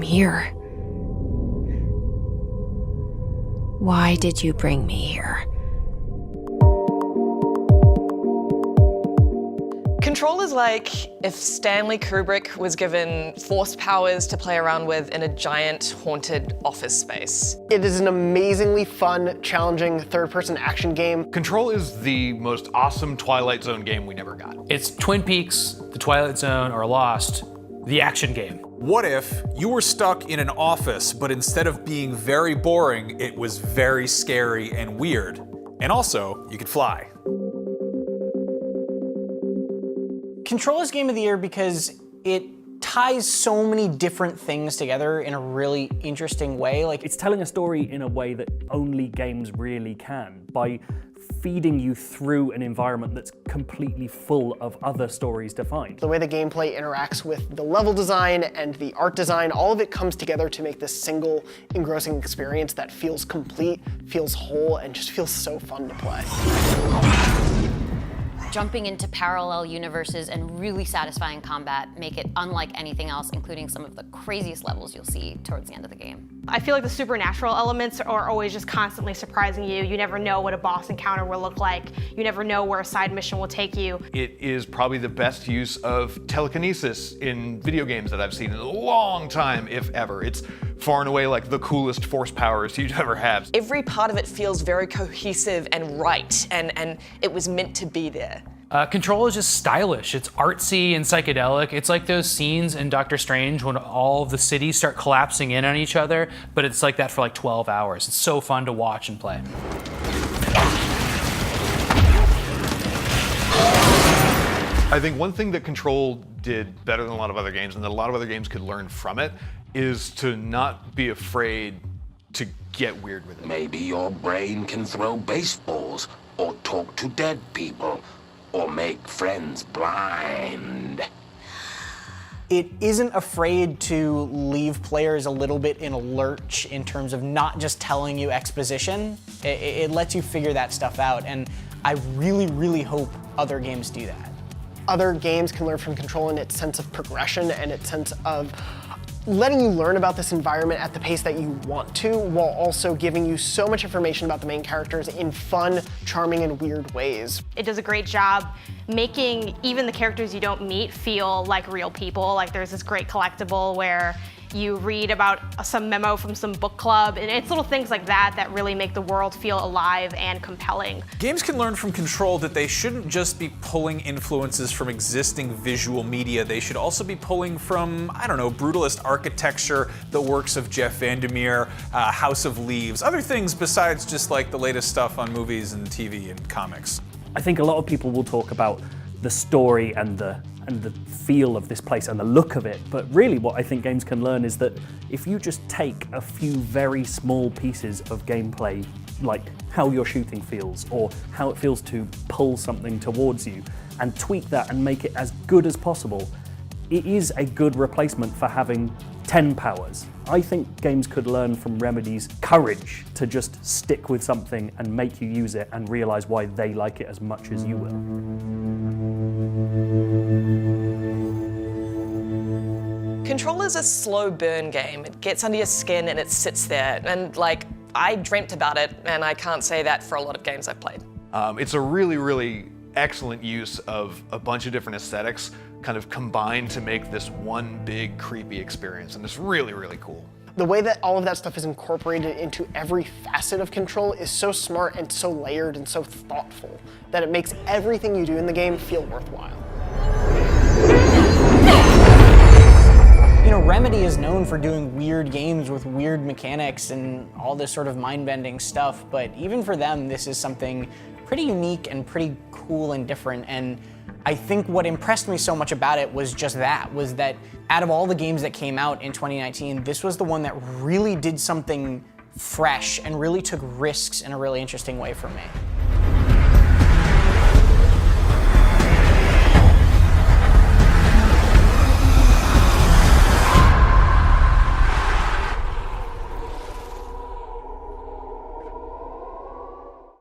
I'm here. Why did you bring me here? Control is like if Stanley Kubrick was given force powers to play around with in a giant haunted office space. It is an amazingly fun, challenging third-person action game. Control is the most awesome Twilight Zone game we never got. It's Twin Peaks, The Twilight Zone, or Lost, the action game. What if you were stuck in an office, but instead of being very boring, it was very scary and weird? And also, you could fly. Control is Game of the Year because it ties so many different things together in a really interesting way. Like, it's telling a story in a way that only games really can, by feeding you through an environment that's completely full of other stories to find. The way the gameplay interacts with the level design and the art design, all of it comes together to make this single engrossing experience that feels complete, feels whole, and just feels so fun to play. Jumping into parallel universes and really satisfying combat make it unlike anything else, including some of the craziest levels you'll see towards the end of the game. I feel like the supernatural elements are always just constantly surprising you. You never know what a boss encounter will look like. You never know where a side mission will take you. It is probably the best use of telekinesis in video games that I've seen in a long time, if ever. It's far and away like the coolest force powers you'd ever have. Every part of it feels very cohesive and right, and it was meant to be there. Control is just stylish. It's artsy and psychedelic. It's like those scenes in Doctor Strange when all of the cities start collapsing in on each other, but it's like that for like 12 hours. It's so fun to watch and play. I think one thing that Control did better than a lot of other games, and that a lot of other games could learn from it, is to not be afraid to get weird with it. Maybe your brain can throw baseballs, or talk to dead people, or make friends blind. it isn't afraid to leave players a little bit in a lurch in terms of not just telling you exposition. It lets you figure that stuff out, and I really, really hope other games do that. Other games can learn from Control in its sense of progression and its sense of letting you learn about this environment at the pace that you want to, while also giving you so much information about the main characters in fun, charming, and weird ways. It does a great job making even the characters you don't meet feel like real people. Like there's this great collectible where you read about some memo from some book club, and it's little things like that that really make the world feel alive and compelling. Games can learn from Control that they shouldn't just be pulling influences from existing visual media. They should also be pulling from, I don't know, brutalist architecture, the works of Jeff Vandermeer, House of Leaves, other things besides just like the latest stuff on movies and TV and comics. I think a lot of people will talk about the story and the feel of this place and the look of it, but really what I think games can learn is that if you just take a few very small pieces of gameplay, like how your shooting feels or how it feels to pull something towards you, and tweak that and make it as good as possible, it is a good replacement for having 10 powers. I think games could learn from Remedy's courage to just stick with something and make you use it and realize why they like it as much as you will. Control is a slow burn game. It gets under your skin and it sits there. And like, I dreamt about it, and I can't say that for a lot of games I've played. It's a really, really excellent use of a bunch of different aesthetics kind of combined to make this one big creepy experience, and it's really, really cool. The way that all of that stuff is incorporated into every facet of Control is so smart and so layered and so thoughtful that it makes everything you do in the game feel worthwhile. You know, Remedy is known for doing weird games with weird mechanics and all this sort of mind-bending stuff, but even for them, this is something pretty unique and pretty cool and different. And I think what impressed me so much about it was just that, was that out of all the games that came out in 2019, this was the one that really did something fresh and really took risks in a really interesting way for me.